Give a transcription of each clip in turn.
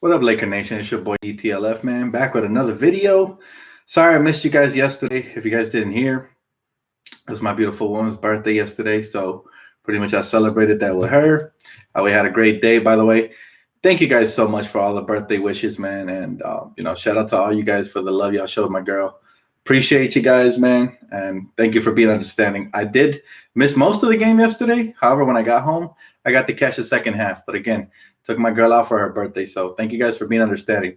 What up, Laker Nation? It's your boy DTLF, man. Back with another video. Sorry I missed you guys yesterday. If you guys didn't hear, it was my beautiful woman's birthday yesterday. So pretty much I celebrated that with her. We had a great day, by the way. Thank you guys so much for all the birthday wishes, man. And, shout out to all you guys for the love y'all showed my girl. Appreciate you guys, man. And thank you for being understanding. I did miss most of the game yesterday. However, when I got home, I got to catch the second half. But again, took my girl out for her birthday. So thank you guys for being understanding.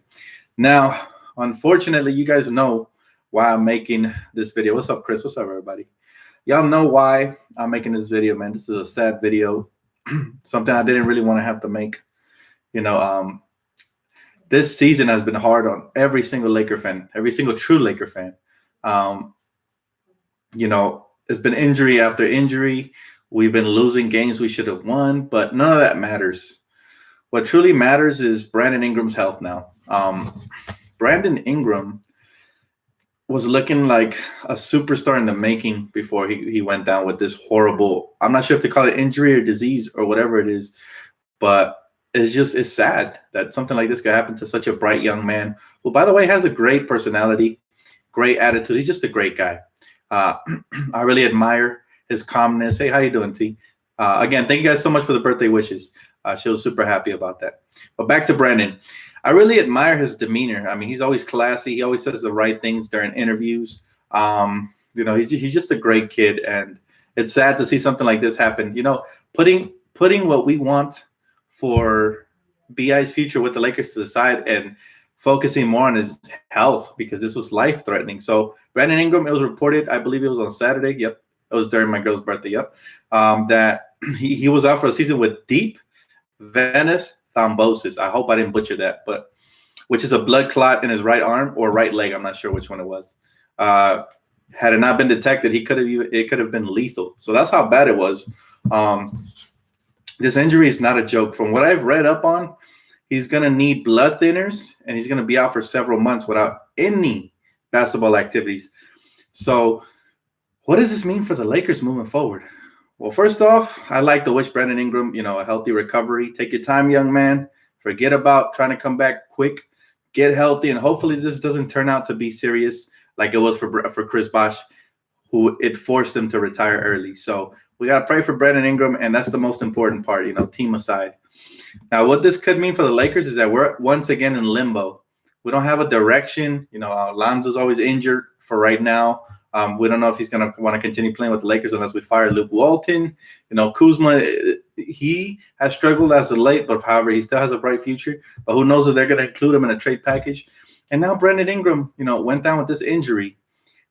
Now, unfortunately, you guys know why I'm making this video. What's up, Chris? What's up, everybody? Y'all know why I'm making this video, man. This is a sad video. Something I didn't really want to have to make. This season has been hard on every single Laker fan, every single true Laker fan. It's been injury after injury. We've been losing games we should have won, but none of that matters. What truly matters is Brandon Ingram's health now. Brandon Ingram was looking like a superstar in the making before he went down with this horrible, I'm not sure if to call it injury or disease or whatever it is, but it's sad that something like this could happen to such a bright young man who, by the way, has a great personality, great attitude. He's just a great guy. I really admire his calmness. Hey, how you doing, T? Again, thank you guys so much for the birthday wishes. She was super happy about that. But back to Brandon. I really admire his demeanor. I mean, he's always classy. He always says the right things during interviews. He's just a great kid, and it's sad to see something like this happen. Putting what we want for BI's future with the Lakers to the side and focusing more on his health because this was life-threatening. So Brandon Ingram, it was reported, I believe it was on Saturday. Yep, it was during my girl's birthday. Yep, that he was out for a season with deep venous thrombosis. I hope I didn't butcher that, but which is a blood clot in his right arm or right leg. I'm not sure which one it was. Had it not been detected, it could have been lethal. So that's how bad it was. This injury is not a joke. From what I've read up on, he's going to need blood thinners, and he's going to be out for several months without any basketball activities. So what does this mean for the Lakers moving forward? Well, first off, I'd like to wish Brandon Ingram, a healthy recovery. Take your time, young man. Forget about trying to come back quick. Get healthy, and hopefully this doesn't turn out to be serious like it was for Chris Bosh, who it forced him to retire early. So we got to pray for Brandon Ingram, and that's the most important part, team aside. Now, what this could mean for the Lakers is that we're once again in limbo. We don't have a direction. Lonzo's always injured for right now. We don't know if he's going to want to continue playing with the Lakers unless we fire Luke Walton. Kuzma, he has struggled as of late, but however, he still has a bright future. But who knows if they're going to include him in a trade package. And now Brandon Ingram, went down with this injury.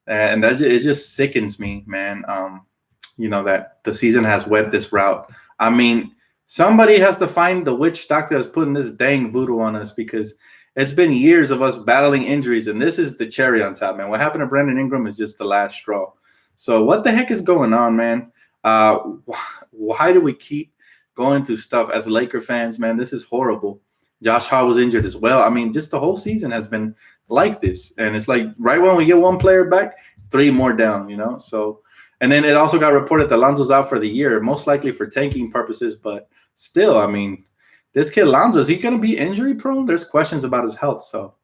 And it just sickens me, man, that the season has went this route. I mean, somebody has to find the witch doctor that's putting this dang voodoo on us because it's been years of us battling injuries, and this is the cherry on top, man. What happened to Brandon Ingram is just the last straw. So what the heck is going on, man? Why do we keep going through stuff as Laker fans, man? This is horrible. Josh Hart was injured as well. I mean, just the whole season has been like this. And it's like right when we get one player back, three more down, So, and then it also got reported that Lonzo's out for the year, most likely for tanking purposes. But still, I mean, this kid Lonzo, is he going to be injury prone? There's questions about his health. So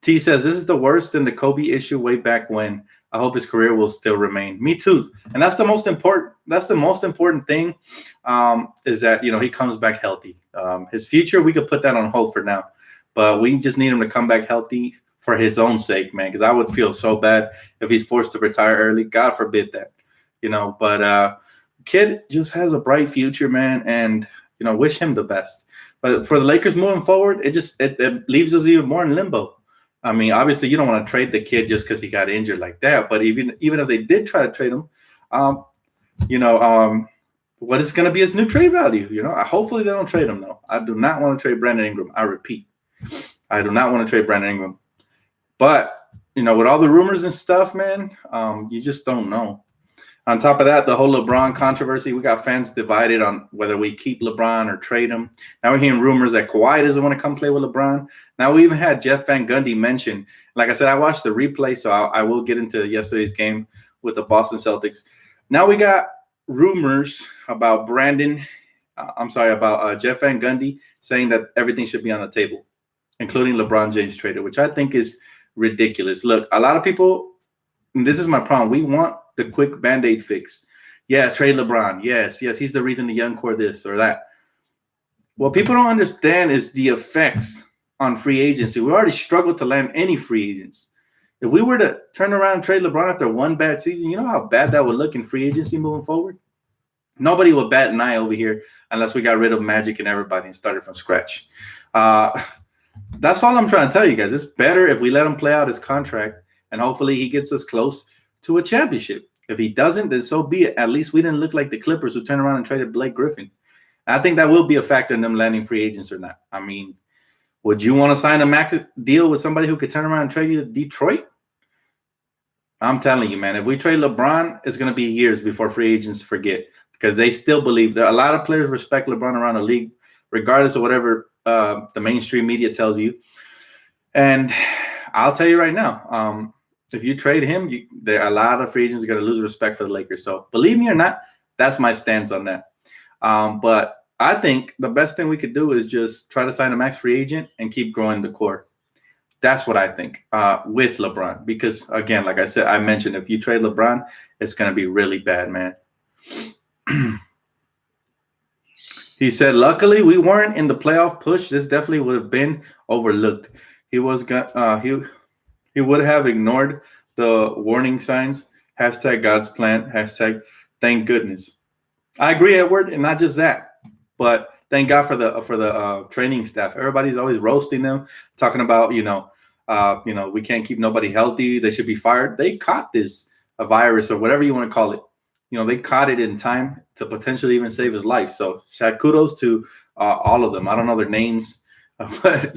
T says, this is the worst in the Kobe issue way back when. I hope his career will still remain. Me too. And that's the most important. That's the most important thing is that, he comes back healthy. His future, we could put that on hold for now. But we just need him to come back healthy for his own sake, man, because I would feel so bad if he's forced to retire early. God forbid that, But kid just has a bright future, man, and, wish him the best. But for the Lakers moving forward, it leaves us even more in limbo. I mean, obviously, you don't want to trade the kid just because he got injured like that. But even if they did try to trade him, what is going to be his new trade value? Hopefully they don't trade him, though. I do not want to trade Brandon Ingram. I repeat, I do not want to trade Brandon Ingram. But, with all the rumors and stuff, man, you just don't know. On top of that, the whole LeBron controversy, we got fans divided on whether we keep LeBron or trade him. Now we're hearing rumors that Kawhi doesn't want to come play with LeBron. Now we even had Jeff Van Gundy mentioned. Like I said, I watched the replay, so I will get into yesterday's game with the Boston Celtics. Now we got rumors about Jeff Van Gundy saying that everything should be on the table. including LeBron James traded, which I think is ridiculous. Look, a lot of people, and this is my problem. We want the quick Band-Aid fix. Yeah, trade LeBron. Yes, he's the reason the young core this or that. What people don't understand is the effects on free agency. We already struggled to land any free agents. If we were to turn around and trade LeBron after one bad season, you know how bad that would look in free agency moving forward? Nobody would bat an eye over here unless we got rid of Magic and everybody and started from scratch. That's all I'm trying to tell you guys. It's better if we let him play out his contract, and hopefully he gets us close to a championship. If he doesn't, then so be it. At least we didn't look like the Clippers who turned around and traded Blake Griffin. I think that will be a factor in them landing free agents or not. I mean, would you want to sign a max deal with somebody who could turn around and trade you to Detroit? I'm telling you, man, if we trade LeBron, it's going to be years before free agents forget, because they still believe that a lot of players respect LeBron around the league, regardless of whatever the mainstream media tells you. And I'll tell you right now, if you trade him, a lot of free agents are going to lose respect for the Lakers. So believe me or not, that's my stance on that. But I think the best thing we could do is just try to sign a max free agent and keep growing the core. That's what I think with LeBron. Because, again, like I said, I mentioned, if you trade LeBron, it's going to be really bad, man. He said, luckily, we weren't in the playoff push. This definitely would have been overlooked. He would have ignored the warning signs. Hashtag God's plan. Hashtag thank goodness. I agree, Edward, and not just that, but thank God for the training staff. Everybody's always roasting them, talking about we can't keep nobody healthy. They should be fired. They caught a virus or whatever you want to call it. They caught it in time to potentially even save his life. So kudos to all of them. I don't know their names, but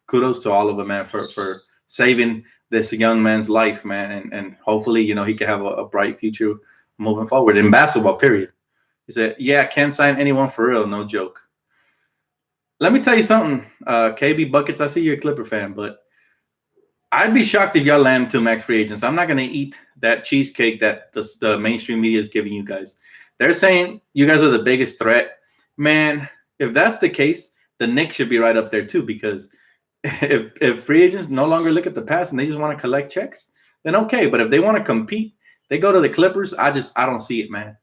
kudos to all of them, man, for saving this young man's life, man, and hopefully he can have a bright future moving forward in basketball. Period. He said, yeah, can't sign anyone for real. No joke. Let me tell you something, KB Buckets. I see you're a Clipper fan, but I'd be shocked if y'all land 2 max free agents. I'm not going to eat that cheesecake that the mainstream media is giving you guys. They're saying you guys are the biggest threat. Man, if that's the case, the Knicks should be right up there too, because if free agents no longer look at the past and they just want to collect checks, then okay. But if they want to compete, they go to the Clippers. I don't see it, man.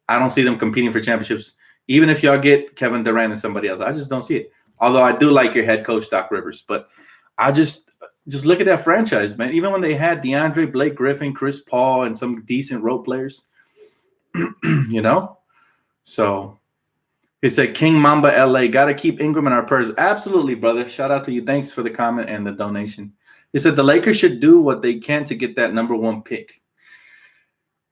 I don't see them competing for championships, even if y'all get Kevin Durant and somebody else. I just don't see it. Although I do like your head coach, Doc Rivers. But I just look at that franchise, man. Even when they had DeAndre, Blake Griffin, Chris Paul, and some decent role players, So he said, King Mamba LA, got to keep Ingram in our prayers. Absolutely, brother. Shout out to you. Thanks for the comment and the donation. He said the Lakers should do what they can to get that #1 pick.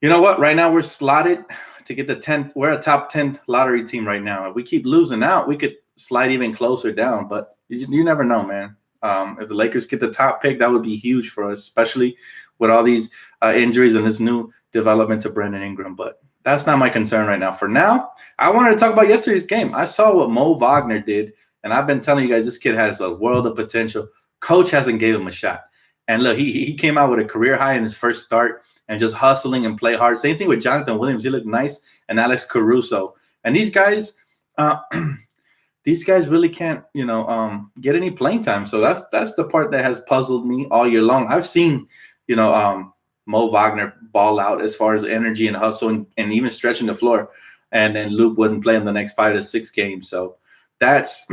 You know what? Right now we're slotted to get the 10th. We're a top 10 lottery team right now. If we keep losing out, we could slide even closer down. But you never know, man. If the Lakers get the top pick, that would be huge for us, especially with all these injuries and this new development to Brandon Ingram. But that's not my concern right now. For now, I wanted to talk about yesterday's game. I saw what Mo Wagner did, and I've been telling you guys this kid has a world of potential. Coach hasn't gave him a shot. And look, he came out with a career high in his first start and just hustling and play hard. Same thing with Jonathan Williams. He looked nice. And Alex Caruso. And these guys really can't, get any playing time. So that's the part that has puzzled me all year long. I've seen, Mo Wagner ball out as far as energy and hustle and even stretching the floor. And then Luke wouldn't play in the next 5 to 6 games. So that's,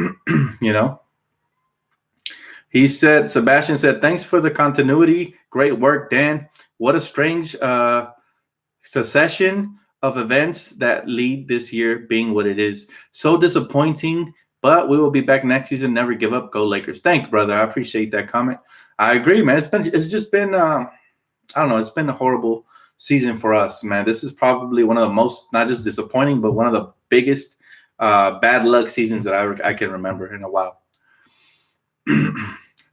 He said, Sebastian said, thanks for the continuity. Great work, Dan. What a strange succession of events that lead this year being what it is. So disappointing, but we will be back next season. Never give up. Go Lakers. Thank you, brother. I appreciate that comment. I agree, man. It's just been it's been a horrible season for us, man. This is probably one of the most, not just disappointing, but one of the biggest bad luck seasons that I can remember in a while.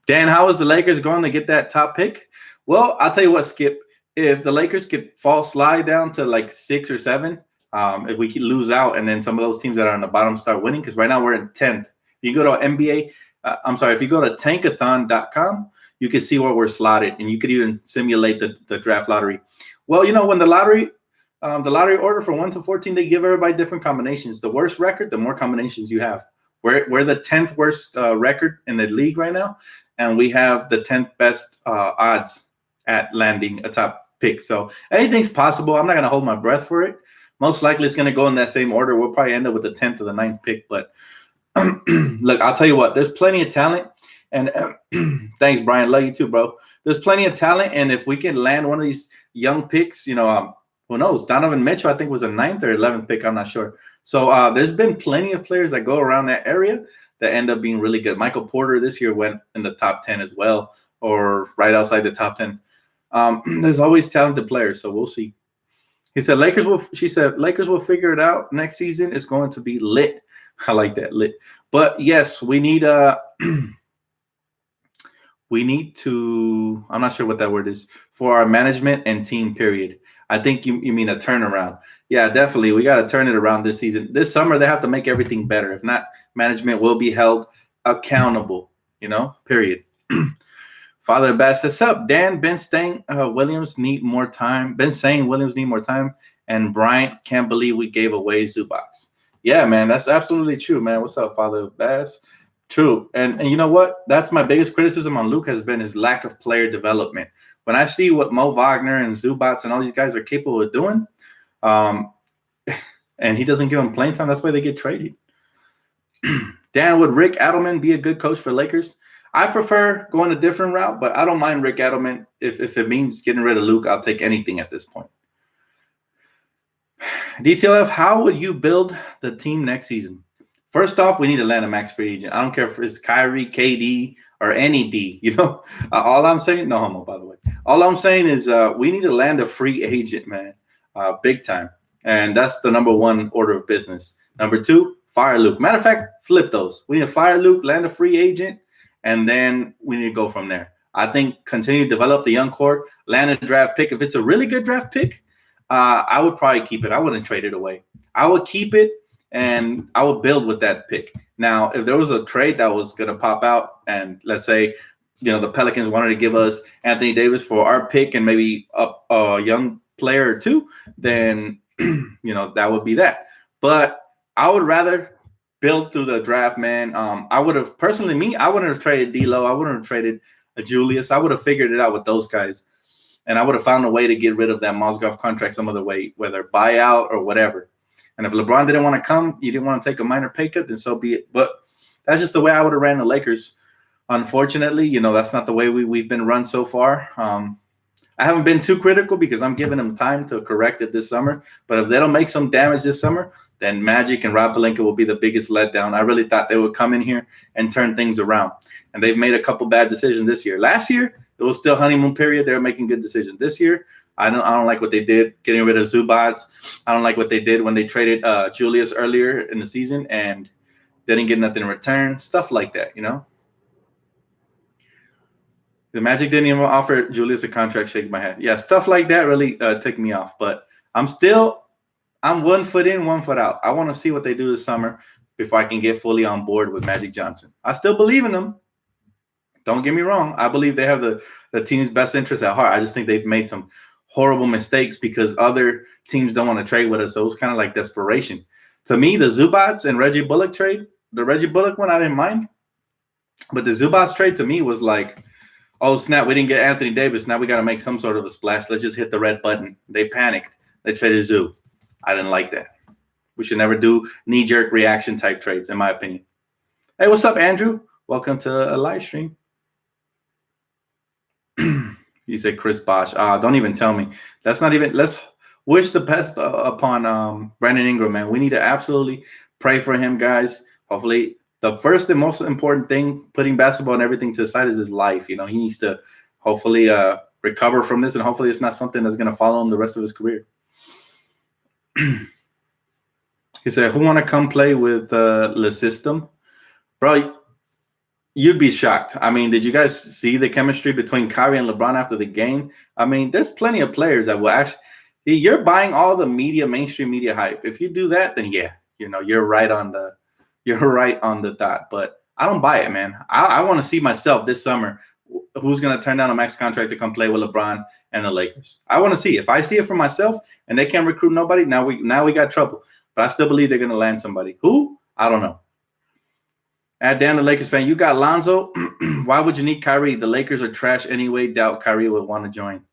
Dan, how is the Lakers going to get that top pick? Well, I'll tell you what, Skip. If the Lakers could slide down to like 6 or 7, if we could lose out and then some of those teams that are on the bottom start winning, because right now we're in 10th. You go to if you go to tankathon.com, you can see where we're slotted, and you could even simulate the draft lottery. Well, when the lottery order from 1 to 14, they give everybody different combinations. The worse record, the more combinations you have. We're the 10th worst record in the league right now, and we have the 10th best odds at landing a top pick. So anything's possible. I'm not gonna hold my breath for it. Most likely it's gonna go in that same order. We'll probably end up with the 10th or the 9th pick. But look, I'll tell you what. There's plenty of talent, and thanks, Brian. Love you too, bro. There's plenty of talent, and if we can land one of these young picks, who knows? Donovan Mitchell, I think, was a 9th or 11th pick. I'm not sure. So there's been plenty of players that go around that area that end up being really good. Michael Porter this year went in the top 10 as well, or right outside the top 10. There's always talented players, so we'll see. She said Lakers will figure it out next season. It's going to be lit. I like that, lit. But yes, we need to, I'm not sure what that word is, for our management and team, period. I think you mean a turnaround. Yeah, definitely. We got to turn it around this season. This summer, they have to make everything better. If not, management will be held accountable, period. Father Bass says, up, Dan. Ben saying Williams need more time. Ben saying Williams need more time. And Bryant can't believe we gave away Zubats. Yeah, man, that's absolutely true, man. What's up, Father Bass? True. And you know what? That's my biggest criticism on Luke has been his lack of player development. When I see what Mo Wagner and Zubats and all these guys are capable of doing, and he doesn't give them playing time, that's why they get traded. Dan, would Rick Adelman be a good coach for Lakers? I prefer going a different route, but I don't mind Rick Adelman. If it means getting rid of Luke, I'll take anything at this point. DTLF, how would you build the team next season? First off, we need to land a max free agent. I don't care if it's Kyrie, KD, or any D. All I'm saying, no homo, by the way. All I'm saying is we need to land a free agent, man, big time. And that's the number one order of business. Number two, fire Luke. Matter of fact, flip those. We need to fire Luke, land a free agent, and then we need to go from there. I think continue to develop the young core, land a draft pick. If it's a really good draft pick, I would probably keep it. I wouldn't trade it away. I would keep it, and I would build with that pick. Now, if there was a trade that was going to pop out, and let's say, the Pelicans wanted to give us Anthony Davis for our pick and maybe a young player or two, then, that would be that. But I would rather build through the draft, man. I would have personally, I wouldn't have traded D'Lo. I wouldn't have traded a Julius. I would have figured it out with those guys, and I would have found a way to get rid of that Mozgov contract some other way, whether buyout or whatever. And if LeBron didn't want to come, you didn't want to take a minor pay cut, then so be it. But that's just the way I would have ran the Lakers. Unfortunately, that's not the way we've been run so far. I haven't been too critical because I'm giving them time to correct it this summer. But if they don't make some damage this summer, then Magic and Rob Pelinka will be the biggest letdown. I really thought they would come in here and turn things around. And they've made a couple bad decisions this year. Last year, it was still honeymoon period. They were making good decisions. This year, I don't like what they did, getting rid of Zubats. I don't like what they did when they traded Julius earlier in the season and didn't get nothing in return. Stuff like that, The Magic didn't even offer Julius a contract. Shake my head. Yeah, stuff like that really took me off. But I'm 1 foot in, 1 foot out. I want to see what they do this summer before I can get fully on board with Magic Johnson. I still believe in them. Don't get me wrong. I believe they have the team's best interest at heart. I just think they've made some horrible mistakes because other teams don't want to trade with us. So it's kind of like desperation. To me, the Zubats and Reggie Bullock trade, the Reggie Bullock one, I didn't mind. But the Zubats trade to me was like, oh, snap, we didn't get Anthony Davis. Now we got to make some sort of a splash. Let's just hit the red button. They panicked. They traded Zoo. I didn't like that. We should never do knee-jerk reaction type trades, in my opinion. Hey, what's up, Andrew? Welcome to a live stream. You said Chris Bosh. Don't even tell me. Let's wish the best upon Brandon Ingram, man. We need to absolutely pray for him, guys. Hopefully, the first and most important thing, putting basketball and everything to the side, is his life. He needs to hopefully recover from this, and hopefully it's not something that's going to follow him the rest of his career. He said, who want to come play with Le System? Bro, you'd be shocked. I mean, did you guys see the chemistry between Kyrie and LeBron after the game? I mean, there's plenty of players that will actually – you're buying all the mainstream media hype. If you do that, then yeah, you're right on the dot. But I don't buy it, man. I want to see myself this summer who's going to turn down a max contract to come play with LeBron and the Lakers. I want to see. If I see it for myself and they can't recruit nobody, now we got trouble. But I still believe they're going to land somebody. Who? I don't know. At Dan, the Lakers fan, you got Lonzo. Why would you need Kyrie? The Lakers are trash anyway. Doubt Kyrie would want to join.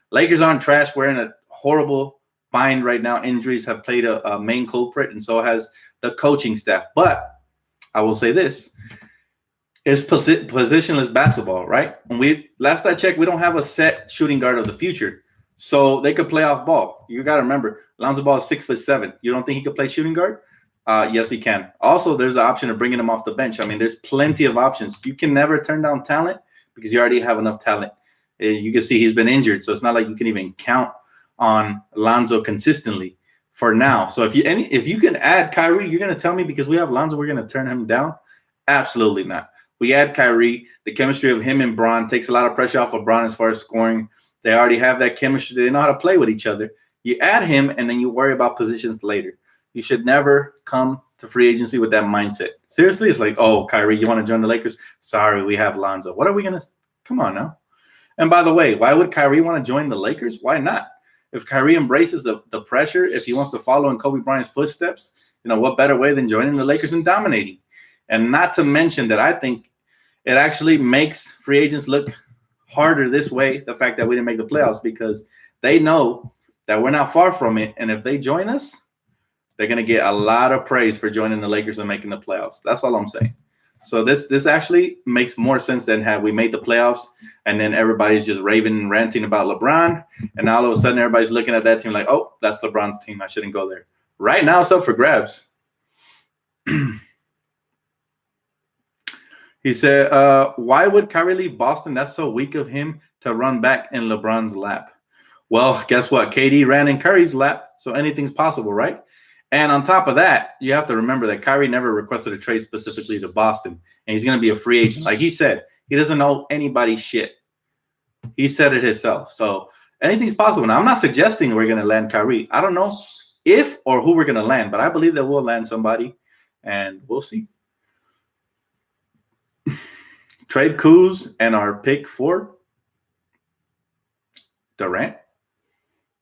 Lakers aren't trash. We're in a horrible bind right now. Injuries have played a main culprit, and so has the coaching staff. But I will say this. It's positionless basketball, right? And last I checked, we don't have a set shooting guard of the future. So they could play off ball. You got to remember, Lonzo Ball is 6'7". You don't think he could play shooting guard? Yes, he can. Also, there's the option of bringing him off the bench. I mean, there's plenty of options. You can never turn down talent because you already have enough talent. You can see he's been injured, so it's not like you can even count on Lonzo consistently for now. So if you can add Kyrie, you're going to tell me because we have Lonzo, we're going to turn him down? Absolutely not. We add Kyrie. The chemistry of him and Bron takes a lot of pressure off of Bron as far as scoring. They already have that chemistry. They know how to play with each other. You add him, and then you worry about positions later. You should never come to free agency with that mindset. Seriously, it's like, oh, Kyrie, you want to join the Lakers? Sorry, we have Lonzo. What are we going to – come on now. And by the way, why would Kyrie want to join the Lakers? Why not? If Kyrie embraces the pressure, if he wants to follow in Kobe Bryant's footsteps, what better way than joining the Lakers and dominating? And not to mention that I think it actually makes free agents look harder this way, the fact that we didn't make the playoffs, because they know that we're not far from it. And if they join us, they're going to get a lot of praise for joining the Lakers and making the playoffs. That's all I'm saying. So this actually makes more sense than had we made the playoffs and then everybody's just raving and ranting about LeBron. And all of a sudden everybody's looking at that team like, oh, that's LeBron's team. I shouldn't go there. Right now it's up for grabs. He said, why would Kyrie leave Boston? That's so weak of him to run back in LeBron's lap. Well, guess what? KD ran in Curry's lap, so anything's possible, right? And on top of that, you have to remember that Kyrie never requested a trade specifically to Boston, and he's going to be a free agent. Like he said, he doesn't owe anybody shit. He said it himself. So anything's possible. Now, I'm not suggesting we're going to land Kyrie. I don't know if or who we're going to land, but I believe that we'll land somebody, and we'll see. Trade Kuz and our pick for Durant?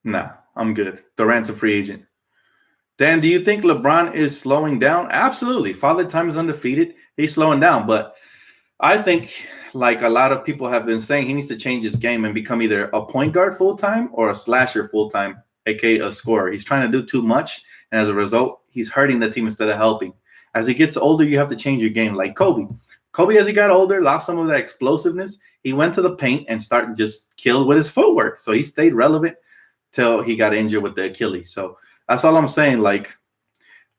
Nah, I'm good. Durant's a free agent. Dan, do you think LeBron is slowing down? Absolutely. Father Time is undefeated. He's slowing down. But I think, like a lot of people have been saying, he needs to change his game and become either a point guard full-time or a slasher full-time, aka a scorer. He's trying to do too much, and as a result, he's hurting the team instead of helping. As he gets older, you have to change your game. Like Kobe. Kobe, as he got older, lost some of that explosiveness. He went to the paint and started just killed with his footwork. So he stayed relevant till he got injured with the Achilles. So that's all I'm saying. Like,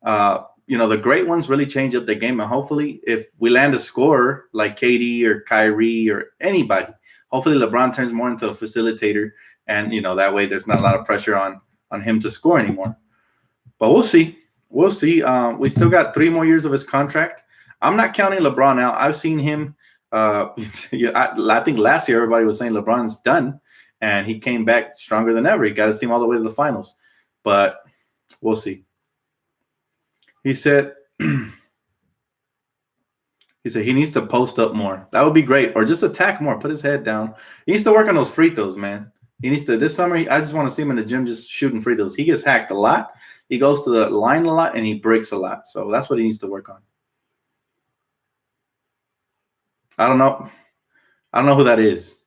the great ones really change up the game. And hopefully if we land a scorer like KD or Kyrie or anybody, hopefully LeBron turns more into a facilitator. And, that way there's not a lot of pressure on him to score anymore. But we'll see. We'll see. We still got 3 more years of his contract. I'm not counting LeBron out. I've seen him. I think last year everybody was saying LeBron's done, and he came back stronger than ever. He got his team all the way to the finals. But we'll see. He said he needs to post up more. That would be great. Or just attack more. Put his head down. He needs to work on those free throws, man. He needs to. This summer, I just want to see him in the gym just shooting free throws. He gets hacked a lot. He goes to the line a lot, and he breaks a lot. So that's what he needs to work on. I don't know who that is.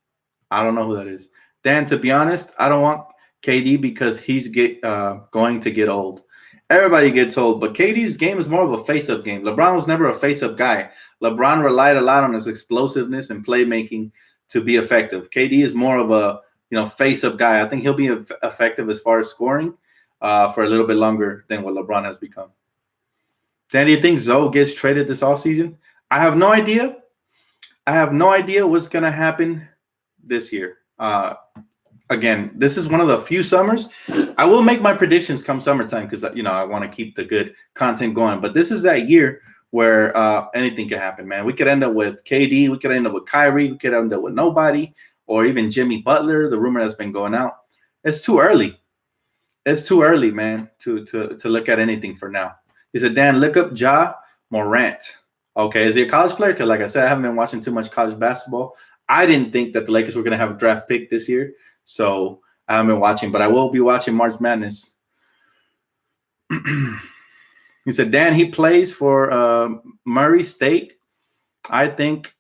Dan, to be honest, I don't want KD because he's going to get old. Everybody gets old, but KD's game is more of a face-up game. LeBron was never a face-up guy. LeBron relied a lot on his explosiveness and playmaking to be effective. KD is more of a face-up guy. I think he'll be effective as far as scoring for a little bit longer than what LeBron has become. Dan, do you think Zoe gets traded this offseason? I have no idea. What's going to happen this year. Again, this is one of the few summers. I will make my predictions come summertime because, I want to keep the good content going. But this is that year where anything can happen, man. We could end up with KD. We could end up with Kyrie. We could end up with nobody or even Jimmy Butler, the rumor that's been going out. It's too early. It's too early, man, to look at anything for now. He said, Dan, look up Ja Morant. Okay, is he a college player? Because like I said, I haven't been watching too much college basketball. I didn't think that the Lakers were going to have a draft pick this year, so I haven't been watching. But I will be watching March Madness. He said, Dan, he plays for Murray State. I think,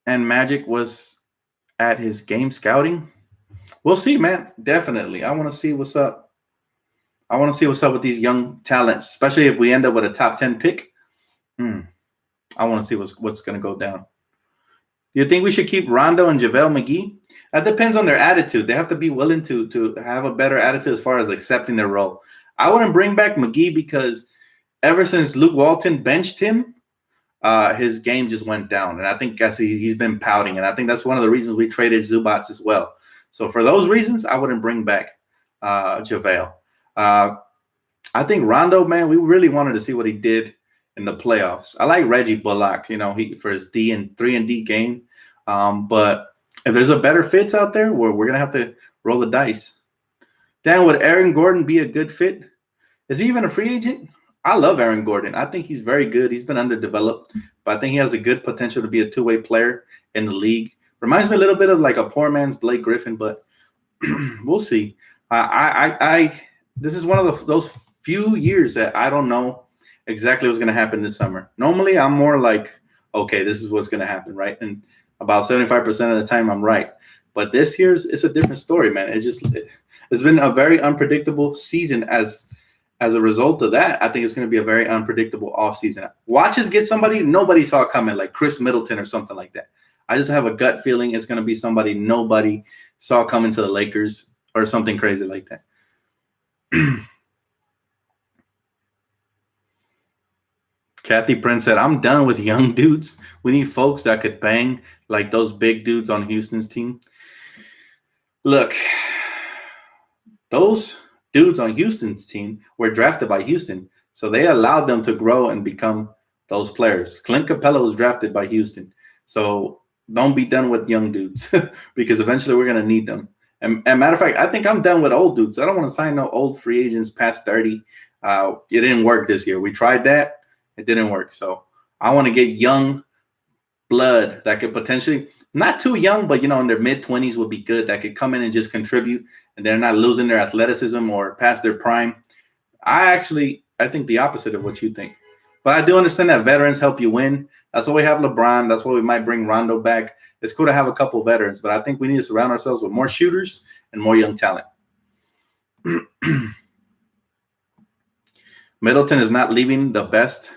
and Magic was at his game scouting. We'll see, man. Definitely. I want to see what's up. I want to see what's up with these young talents, especially if we end up with a top 10 pick. I want to see what's going to go down. Do you think we should keep Rondo and JaVale McGee? That depends on their attitude. They have to be willing to have a better attitude as far as accepting their role. I wouldn't bring back McGee because ever since Luke Walton benched him, his game just went down. And I think he's been pouting. And I think that's one of the reasons we traded Zubats as well. So for those reasons, I wouldn't bring back JaVale. I think Rondo, man, we really wanted to see what he did in the playoffs. I like Reggie Bullock, for his 3-and-D game. But if there's a better fits out there, we're going to have to roll the dice. Dan, would Aaron Gordon be a good fit? Is he even a free agent? I love Aaron Gordon. I think he's very good. He's been underdeveloped, but I think he has a good potential to be a two-way player in the league. Reminds me a little bit of like a poor man's Blake Griffin, but we'll see. This is one of those few years that I don't know exactly what's going to happen this summer. Normally, I'm more like, okay, this is what's going to happen, right? And about 75% of the time, I'm right. But this year's it's a different story, man. It's been a very unpredictable season as a result of that. I think it's going to be a very unpredictable offseason. Watch us get somebody nobody saw coming, like Chris Middleton or something like that. I just have a gut feeling it's going to be somebody nobody saw coming to the Lakers or something crazy like that. Kathy Prince said, I'm done with young dudes. We need folks that could bang like those big dudes on Houston's team. Look, those dudes on Houston's team were drafted by Houston, so they allowed them to grow and become those players. Clint Capella was drafted by Houston, so don't be done with young dudes because eventually we're going to need them. And matter of fact, I think I'm done with old dudes. I don't want to sign no old free agents past 30. It didn't work this year. We tried that. It didn't work. So I want to get young blood that could potentially, not too young, but, in their mid-20s would be good, that could come in and just contribute, and they're not losing their athleticism or past their prime. I think the opposite of what you think. But I do understand that veterans help you win. That's why we have LeBron. That's why we might bring Rondo back. It's cool to have a couple of veterans, but I think we need to surround ourselves with more shooters and more young talent. Middleton is not leaving the best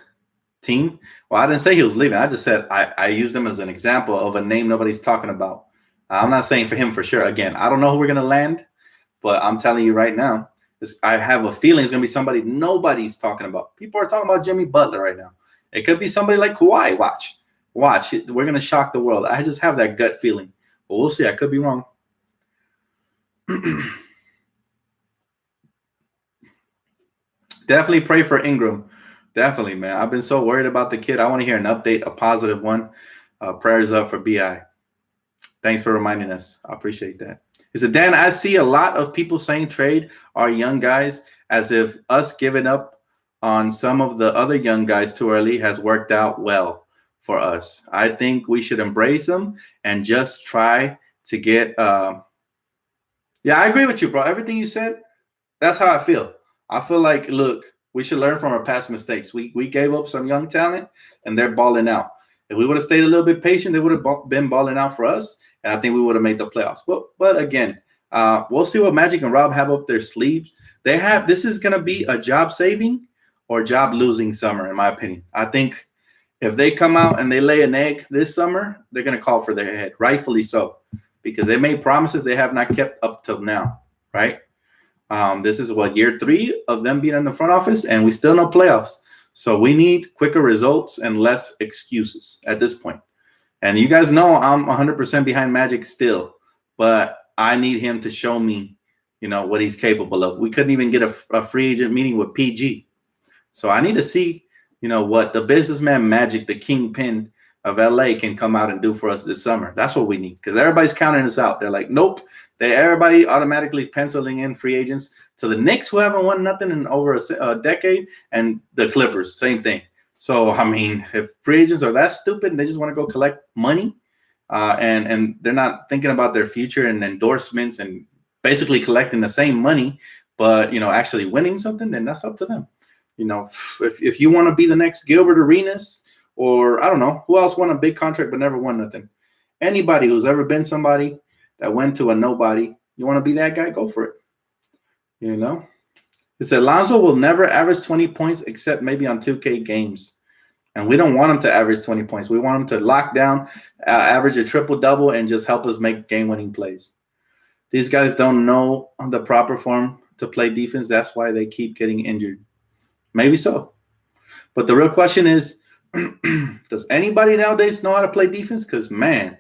team. Well, I didn't say he was leaving. I just said I used him as an example of a name nobody's talking about. I'm not saying for him for sure. Again, I don't know who we're going to land, but I'm telling you right now, I have a feeling it's going to be somebody nobody's talking about. People are talking about Jimmy Butler right now. It could be somebody like Kawhi. Watch. We're going to shock the world. I just have that gut feeling. But we'll see. I could be wrong. Definitely pray for Ingram. Definitely, man. I've been so worried about the kid. I want to hear an update, a positive one. Prayers up for BI. Thanks for reminding us. I appreciate that. He said, Dan, I see a lot of people saying trade our young guys as if us giving up on some of the other young guys too early has worked out well for us. I think we should embrace them and just try to get yeah, I agree with you, bro. Everything you said, that's how I feel. I feel like, look, we should learn from our past mistakes. We gave up some young talent, and they're balling out. If we would have stayed a little bit patient, they would have been balling out for us, and I think we would have made the playoffs. But again, we'll see what Magic and Rob have up their sleeves. This is going to be a job-saving or job-losing summer, in my opinion. I think if they come out and they lay an egg this summer, they're going to call for their head, rightfully so, because they made promises they have not kept up till now, right? This is year 3 of them being in the front office, and we still no playoffs. So we need quicker results and less excuses at this point. And you guys know I'm 100% behind Magic still, but I need him to show me, what he's capable of. We couldn't even get a free agent meeting with PG. So I need to see, what the businessman Magic, the kingpin of LA, can come out and do for us this summer. That's what we need, because everybody's counting us out. They're like, nope. Everybody automatically penciling in free agents to the Knicks, who haven't won nothing in over a decade, and the Clippers, same thing. So, I mean, if free agents are that stupid and they just want to go collect money and they're not thinking about their future and endorsements and basically collecting the same money, but, actually winning something, then that's up to them. If you want to be the next Gilbert Arenas Or I don't know who else won a big contract but never won nothing. Anybody who's ever been somebody that went to a nobody, you want to be that guy, go for it. You know? It said Lonzo will never average 20 points except maybe on 2K games. And we don't want him to average 20 points. We want him to lock down, average a triple-double, and just help us make game-winning plays. These guys don't know the proper form to play defense. That's why they keep getting injured. Maybe so. But the real question is, does anybody nowadays know how to play defense? Because, man,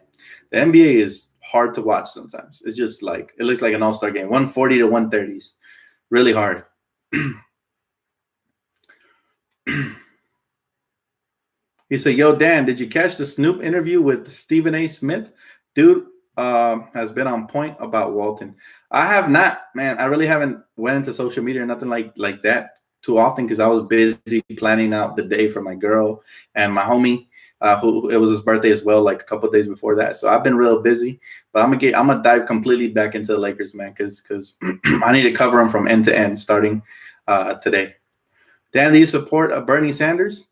the NBA is hard to watch sometimes. It's just like, it looks like an all-star game, 140 to 130s. Really hard. He said, yo, Dan, did you catch the Snoop interview with Stephen A. Smith? Dude has been on point about Walton. I have not, man. I really haven't went into social media or nothing like that too often because I was busy planning out the day for my girl and my homie, who it was his birthday as well, like a couple of days before that. So I've been real busy. But I'm gonna dive completely back into the Lakers, man, because I need to cover them from end to end starting today. Dan, do you support Bernie Sanders?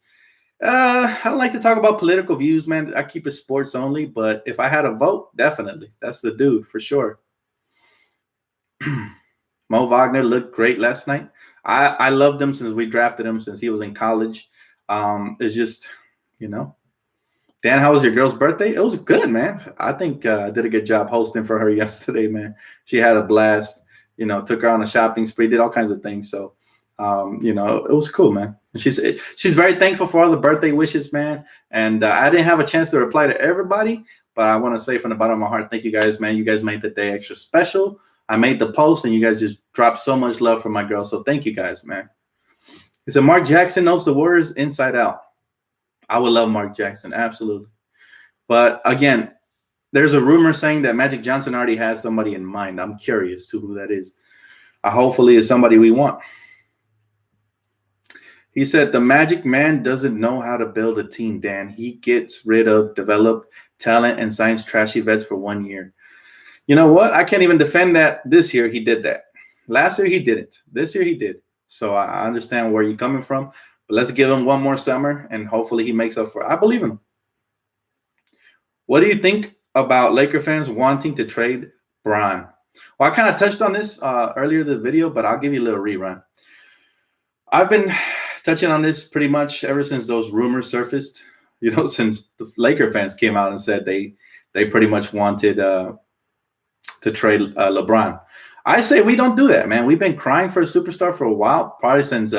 I don't like to talk about political views, man. I keep it sports only, but if I had a vote, definitely. That's the dude for sure. Mo Wagner looked great last night. I loved him since we drafted him, since he was in college. It's just, Dan, how was your girl's birthday? It was good, man. I think I did a good job hosting for her yesterday, man. She had a blast, took her on a shopping spree, did all kinds of things. So, it was cool, man. She's very thankful for all the birthday wishes, man. And I didn't have a chance to reply to everybody, but I want to say from the bottom of my heart, thank you guys, man. You guys made the day extra special. I made the post, and you guys just dropped so much love for my girl. So thank you guys, man. He said, Mark Jackson knows the Warriors inside out. I would love Mark Jackson, absolutely. But again, there's a rumor saying that Magic Johnson already has somebody in mind. I'm curious to who that is. Hopefully it's somebody we want. He said, the Magic man doesn't know how to build a team, Dan. He gets rid of developed talent and signs trashy vets for 1 year. You know what? I can't even defend that. This year he did that. Last year he didn't. This year he did. So I understand where you're coming from. But let's give him one more summer, and hopefully he makes up for it. I believe him. What do you think about Laker fans wanting to trade Bron? Well, I kind of touched on this earlier in the video, but I'll give you a little rerun. I've been touching on this pretty much ever since those rumors surfaced, since the Laker fans came out and said they pretty much wanted to trade LeBron. I say we don't do that, man. We've been crying for a superstar for a while, probably since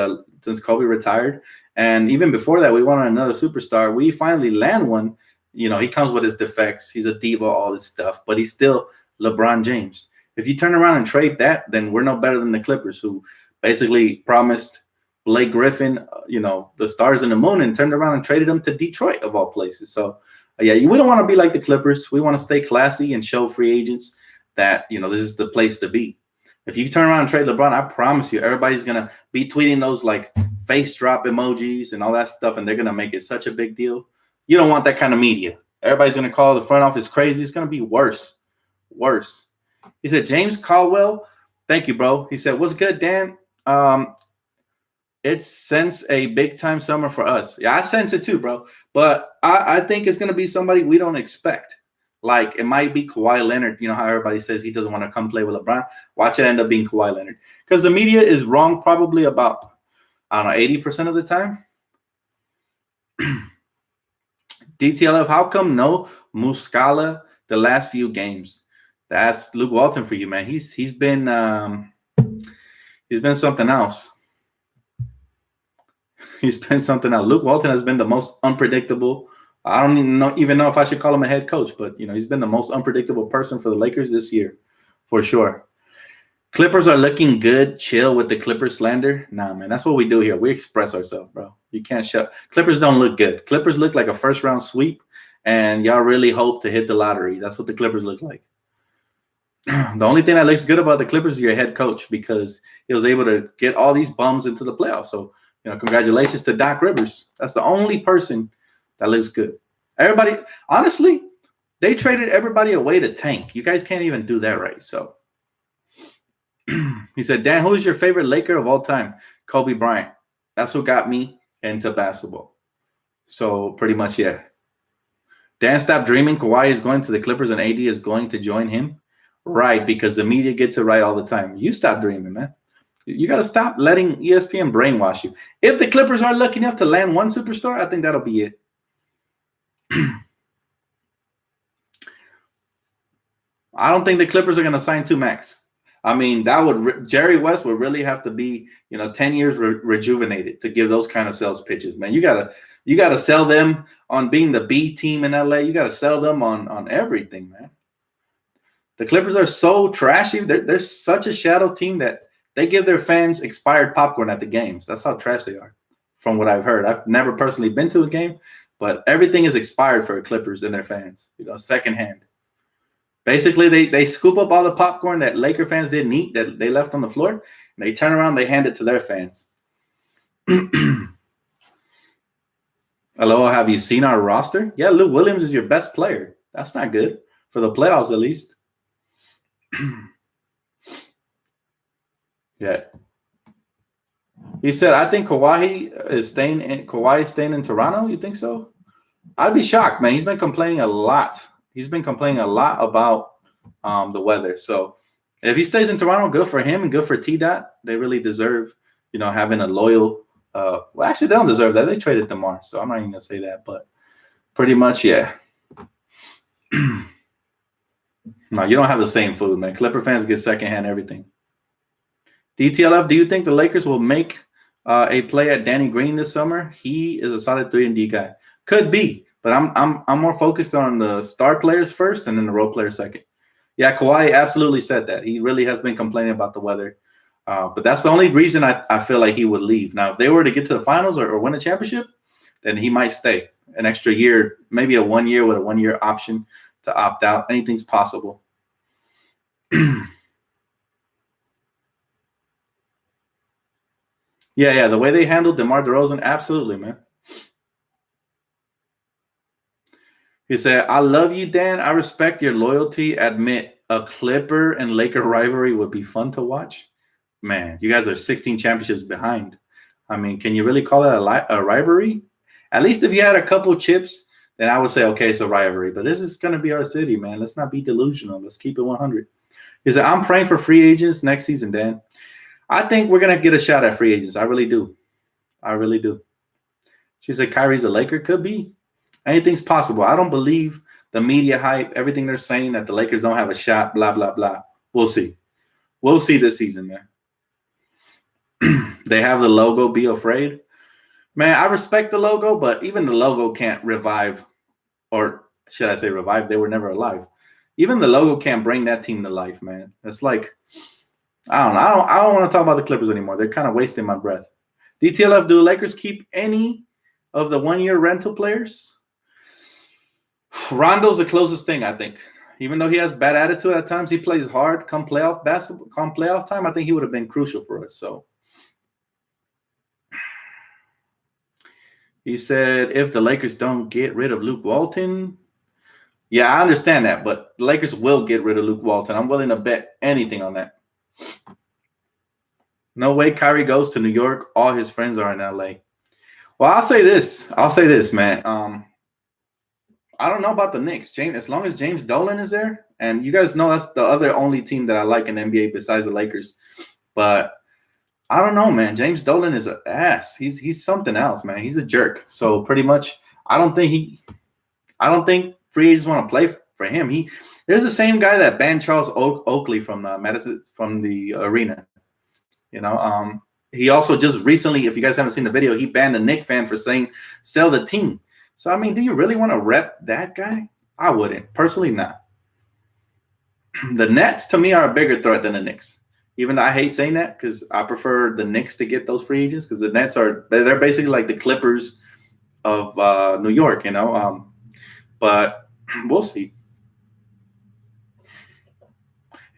Kobe retired. And even before that, we wanted another superstar. We finally land one. He comes with his defects. He's a diva, all this stuff, but he's still LeBron James. If you turn around and trade that, then we're no better than the Clippers, who basically promised Blake Griffin, the stars in the moon, and turned around and traded him to Detroit, of all places. So, we don't want to be like the Clippers. We want to stay classy and show free agents that, this is the place to be. If you turn around and trade LeBron, I promise you, everybody's going to be tweeting those, face drop emojis and all that stuff, and they're going to make it such a big deal. You don't want that kind of media. Everybody's going to call the front office crazy. It's going to be worse. Worse. He said, James Caldwell, thank you, bro. He said, what's good, Dan? It's since a big-time summer for us. Yeah, I sense it too, bro. But I think it's going to be somebody we don't expect. Like, it might be Kawhi Leonard. You know how everybody says he doesn't want to come play with LeBron? Watch it end up being Kawhi Leonard. Because the media is wrong probably about, 80% of the time. DTLF, how come no Muscala the last few games? That's Luke Walton for you, man. He's been something else. He's been something else. Luke Walton has been the most unpredictable. I don't even know if I should call him a head coach, but he's been the most unpredictable person for the Lakers this year, for sure. Clippers are looking good. Chill with the Clippers slander. Nah, man, that's what we do here. We express ourselves, bro. You can't shut. Clippers don't look good. Clippers look like a first-round sweep, and y'all really hope to hit the lottery. That's what the Clippers look like. The only thing that looks good about the Clippers is your head coach, because he was able to get all these bums into the playoffs. So, congratulations to Doc Rivers. That's the only person that looks good. Everybody, honestly, they traded everybody away to tank. You guys can't even do that right. So he said, Dan, who is your favorite Laker of all time? Kobe Bryant. That's what got me into basketball. So pretty much, yeah. Dan, stop dreaming. Kawhi is going to the Clippers and AD is going to join him. Right, because the media gets it right all the time. You stop dreaming, man. You got to stop letting ESPN brainwash you. If the Clippers are lucky enough to land one superstar, I think that'll be it. I don't think the Clippers are going to sign 2 max. I mean, that would Jerry West would really have to be, 10 years rejuvenated to give those kind of sales pitches, man. You gotta sell them on being the B team in LA. You gotta sell them on everything, man. The Clippers are so trashy. They're such a shadow team that they give their fans expired popcorn at the games. That's how trash they are, from what I've heard. I've never personally been to a game, but everything is expired for Clippers and their fans, secondhand. Basically, they scoop up all the popcorn that Laker fans didn't eat that they left on the floor, and they turn around, they hand it to their fans. Hello, have you seen our roster? Yeah, Lou Williams is your best player. That's not good for the playoffs, at least. Yeah. He said, I think Kawhi is staying in Toronto. You think so? I'd be shocked, man. He's been complaining a lot. He's been complaining a lot about the weather. So if he stays in Toronto, good for him and good for T-Dot. They really deserve, having a loyal well, actually, they don't deserve that. They traded DeMar, so I'm not even going to say that. But pretty much, yeah. No, you don't have the same food, man. Clipper fans get secondhand everything. DTLF, do you think the Lakers will make a play at Danny Green this summer? He is a solid 3-and-D guy. Could be, but I'm more focused on the star players first and then the role players second. Yeah, Kawhi absolutely said that. He really has been complaining about the weather. But that's the only reason I feel like he would leave. Now, if they were to get to the finals or win a championship, then he might stay an extra year, maybe a 1 year with a 1 year option to opt out. Anything's possible. Yeah, the way they handled DeMar DeRozan, absolutely, man. He said, I love you, Dan. I respect your loyalty. Admit a Clipper and Laker rivalry would be fun to watch. Man, you guys are 16 championships behind. I mean, can you really call it a rivalry? At least if you had a couple chips, then I would say, okay, it's a rivalry. But this is going to be our city, man. Let's not be delusional. Let's keep it 100. He said, I'm praying for free agents next season, Dan. I think we're going to get a shot at free agents. I really do. I really do. She said, Kyrie's a Laker. Could be. Anything's possible. I don't believe the media hype, everything they're saying that the Lakers don't have a shot, blah, blah, blah. We'll see. We'll see this season, man. They have the logo, be afraid. Man, I respect the logo, but even the logo can't revive, or should I say revive? They were never alive. Even the logo can't bring that team to life, man. It's like, I don't want to talk about the Clippers anymore. They're kind of wasting my breath. DTLF, do the Lakers keep any of the 1 year rental players? Rondo's the closest thing, I think. Even though he has bad attitude at times, he plays hard. Come playoff basketball, come playoff time, I think he would have been crucial for us. So he said, if the Lakers don't get rid of Luke Walton, yeah, I understand that, but the Lakers will get rid of Luke Walton. I'm willing to bet anything on that. No way Kyrie goes to New York. All his friends are in LA. Well, I'll say this, man. I don't know about the Knicks. As long as James Dolan is there, and you guys know that's the other only team that I like in the NBA besides the Lakers. But I don't know, man. James Dolan is an ass. He's something else, man. He's a jerk. So pretty much, I don't think free agents want to play for him. There's the same guy that banned Charles Oakley from the arena. He also just recently, if you guys haven't seen the video, he banned a Knicks fan for saying sell the team. So, I mean, do you really want to rep that guy? I wouldn't. Personally, not. The Nets, to me, are a bigger threat than the Knicks. Even though I hate saying that because I prefer the Knicks to get those free agents because the Nets they're basically like the Clippers of New York, but we'll see.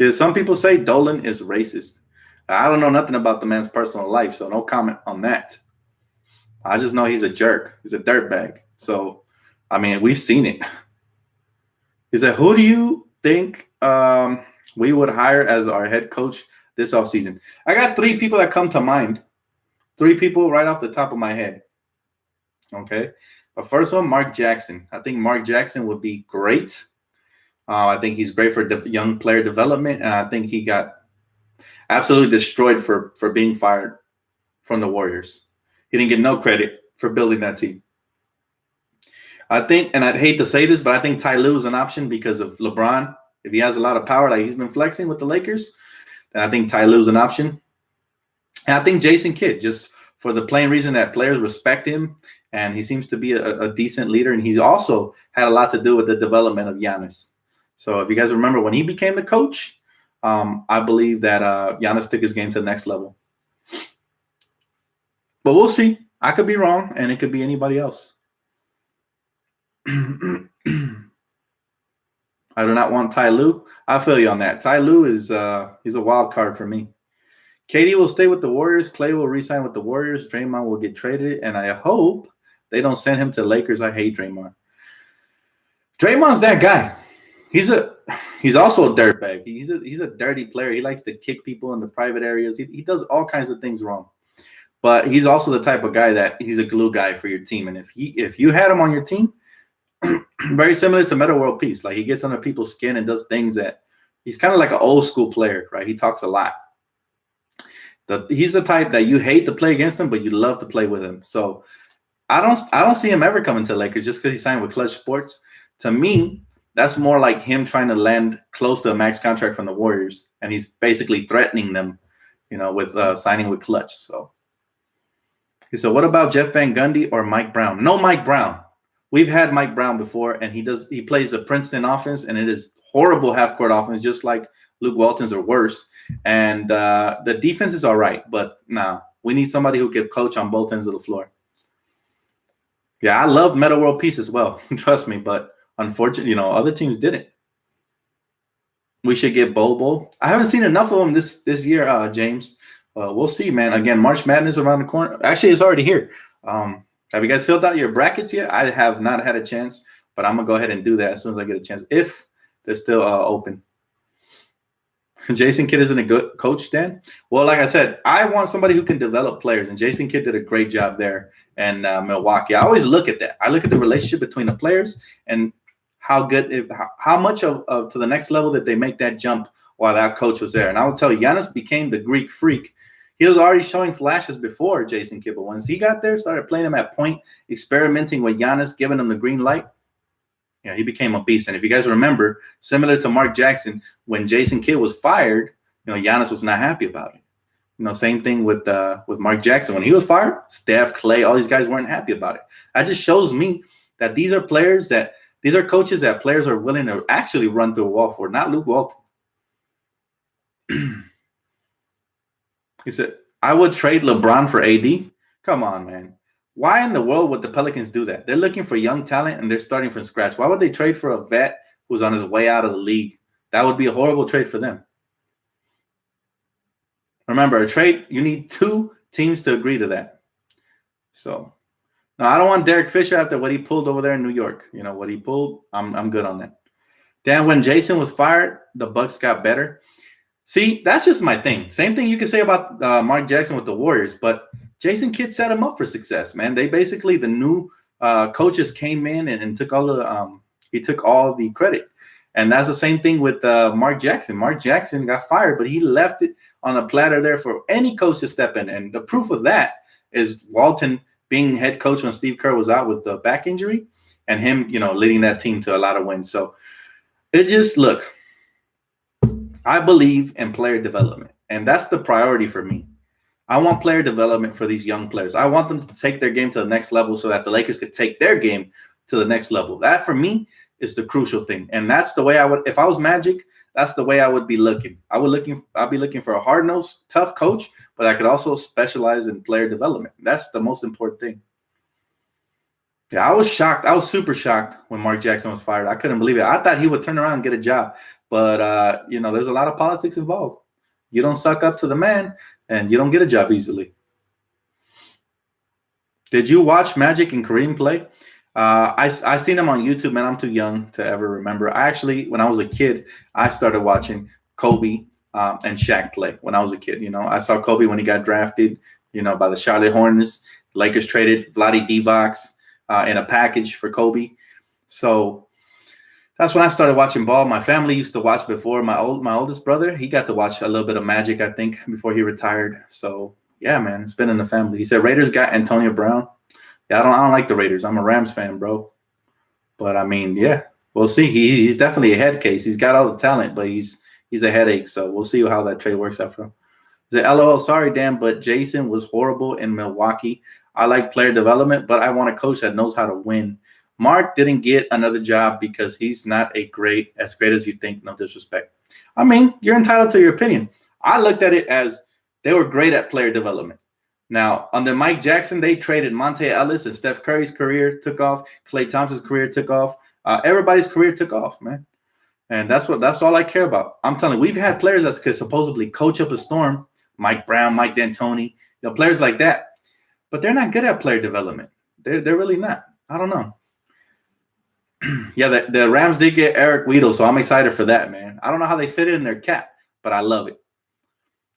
Some people say Dolan is racist. I don't know nothing about the man's personal life, so no comment on that. I just know he's a jerk. He's a dirtbag. So, I mean, we've seen it. He said, who do you think we would hire as our head coach this offseason? I got 3 people that come to mind. 3 people right off the top of my head. Okay. The first one, Mark Jackson. I think Mark Jackson would be great. I think he's great for young player development, and I think he got absolutely destroyed for being fired from the Warriors. He didn't get no credit for building that team. I think, and I'd hate to say this, but I think Ty Lue is an option because of LeBron. If he has a lot of power like he's been flexing with the Lakers, then I think Ty Lue is an option. And I think Jason Kidd, just for the plain reason that players respect him, and he seems to be a decent leader, and he's also had a lot to do with the development of Giannis. So if you guys remember when he became the coach, I believe that Giannis took his game to the next level. But we'll see. I could be wrong, and it could be anybody else. I do not want Ty Lue. I feel you on that. Ty Lue is he's a wild card for me. KD will stay with the Warriors. Clay will re-sign with the Warriors. Draymond will get traded, and I hope they don't send him to Lakers. I hate Draymond. Draymond's that guy. He's also a dirtbag. He's a dirty player. He likes to kick people in the private areas. He does all kinds of things wrong. But he's also the type of guy that he's a glue guy for your team. And if you had him on your team, very similar to Meta World Peace. Like he gets under people's skin and does things that he's kind of like an old school player, right? He talks a lot. He's the type that you hate to play against him, but you love to play with him. So I don't see him ever coming to the Lakers just because he signed with Clutch Sports. To me, that's more like him trying to land close to a max contract from the Warriors, and he's basically threatening them, with signing with Clutch. So what about Jeff Van Gundy or Mike Brown? No, Mike Brown. We've had Mike Brown before, and he plays the Princeton offense, and it is horrible half-court offense, just like Luke Walton's or worse. And the defense is all right, but we need somebody who can coach on both ends of the floor. Yeah, I love Meta World Peace as well. Trust me, but unfortunately, other teams didn't. We should get Bobo. I haven't seen enough of him this year, James. We'll see, man. Again, March Madness around the corner. Actually, it's already here. Have you guys filled out your brackets yet? I have not had a chance, but I'm going to go ahead and do that as soon as I get a chance, if they're still open. Jason Kidd isn't a good coach, Dan? Well, like I said, I want somebody who can develop players, and Jason Kidd did a great job there in Milwaukee. I always look at that. I look at the relationship between the players and how much of to the next level that they make that jump while that coach was there. And I will tell you, Giannis became the Greek freak. He was already showing flashes before Jason Kidd, but once he got there, started playing him at point, experimenting with Giannis, giving him the green light, he became a beast. And if you guys remember, similar to Mark Jackson, when Jason Kidd was fired, Giannis was not happy about it. Same thing with Mark Jackson. When he was fired, Steph, Clay, all these guys weren't happy about it. That just shows me that these are coaches that players are willing to actually run through a wall for, not Luke Walton. He said, I would trade LeBron for AD. Come on, man. Why in the world would the Pelicans do that? They're looking for young talent, and they're starting from scratch. Why would they trade for a vet who's on his way out of the league? That would be a horrible trade for them. Remember, a trade, you need two teams to agree to that. So, no, I don't want Derek Fisher after what he pulled over there in New York. What he pulled, I'm good on that. Dan, when Jason was fired, the Bucks got better. See, that's just my thing. Same thing you can say about Mark Jackson with the Warriors, but Jason Kidd set him up for success, man. They basically, the new coaches came in and took all the credit. And that's the same thing with Mark Jackson. Mark Jackson got fired, but he left it on a platter there for any coach to step in. And the proof of that is Walton being head coach when Steve Kerr was out with the back injury, and him, leading that team to a lot of wins. So it's just, look, I believe in player development, and that's the priority for me. I want player development for these young players. I want them to take their game to the next level so that the Lakers could take their game to the next level. That, for me, is the crucial thing. And that's the way I would, if I was Magic, that's the way I would be looking. I'd be looking for a hard-nosed, tough coach, but I could also specialize in player development. That's the most important thing. Yeah, I was shocked. I was super shocked when Mark Jackson was fired. I couldn't believe it. I thought he would turn around and get a job. But, there's a lot of politics involved. You don't suck up to the man, and you don't get a job easily. Did you watch Magic and Kareem play? I seen him on YouTube, man. I'm too young to ever remember. When I was a kid, I started watching Kobe and Shaq play when I was a kid. I saw Kobe when he got drafted, by the Charlotte Hornets. Lakers traded Vlade Divac. in a package for Kobe. So that's when I started watching ball. My family used to watch before. My oldest brother, he got to watch a little bit of Magic, I think, before he retired. So yeah, man, it's been in the family. He said Raiders got Antonio Brown. Yeah, I don't like the Raiders. I'm a Rams fan, bro. But I mean, yeah, we'll see. He's definitely a head case. He's got all the talent, but he's a headache. So we'll see how that trade works out for him. He said, LOL, sorry, Dan, but Jason was horrible in Milwaukee. I like player development, but I want a coach that knows how to win. Mark didn't get another job because he's not as great as you think. No disrespect. I mean, you're entitled to your opinion. I looked at it as they were great at player development. Now, under Mike Jackson, they traded Monte Ellis, and Steph Curry's career took off. Klay Thompson's career took off. Everybody's career took off, man. And that's all I care about. I'm telling you, we've had players that could supposedly coach up a storm. Mike Brown, Mike D'Antoni, players like that. But they're not good at player development. They're really not. I don't know. Yeah, the Rams did get Eric Weedle, so I'm excited for that, man. I don't know how they fit it in their cap, but I love it.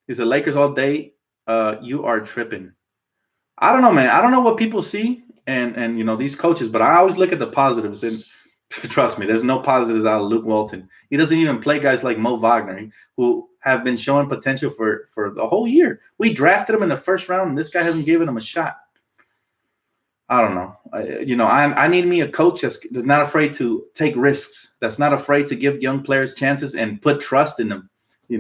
He said, Lakers all day. You are tripping. I don't know, man. I don't know what people see and these coaches, but I always look at the positives. And trust me, there's no positives out of Luke Walton. He doesn't even play guys like Mo Wagner, who have been showing potential for the whole year. We drafted him in the first round, and this guy hasn't given him a shot. I don't know. I need me a coach that's not afraid to take risks, that's not afraid to give young players chances and put trust in them.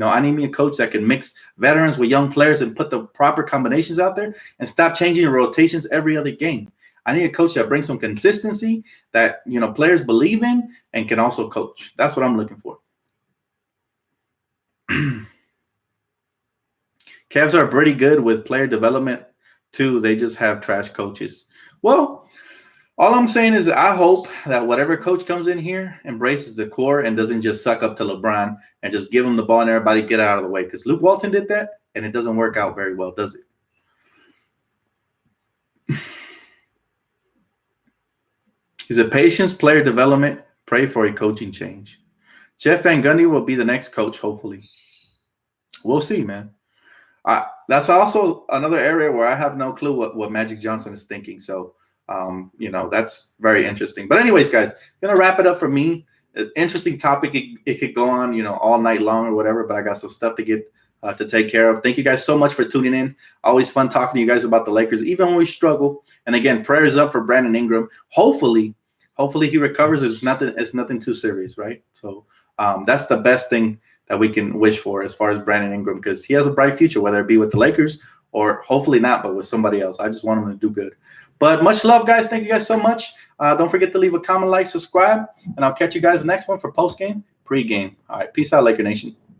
I need me a coach that can mix veterans with young players and put the proper combinations out there and stop changing your rotations every other game. I need a coach that brings some consistency that, players believe in and can also coach. That's what I'm looking for. Cavs are pretty good with player development, too. They just have trash coaches. Well, all I'm saying is I hope that whatever coach comes in here embraces the core and doesn't just suck up to LeBron and just give him the ball and everybody get out of the way. Because Luke Walton did that, and it doesn't work out very well, does it? Is it patience, player development? Pray for a coaching change. Jeff Van Gundy will be the next coach, hopefully. We'll see, man. That's also another area where I have no clue what Magic Johnson is thinking. So, that's very interesting. But anyways, guys, going to wrap it up for me. Interesting topic. It could go on, all night long or whatever, but I got some stuff to get to take care of. Thank you guys so much for tuning in. Always fun talking to you guys about the Lakers, even when we struggle. And again, prayers up for Brandon Ingram. Hopefully he recovers. It's nothing too serious, right? So that's the best thing that we can wish for as far as Brandon Ingram, because he has a bright future, whether it be with the Lakers or hopefully not, but with somebody else. I just want him to do good. But much love, guys. Thank you guys so much. Don't forget to leave a comment, like, subscribe, and I'll catch you guys next one for post-game, pre-game. All right, peace out, Laker Nation.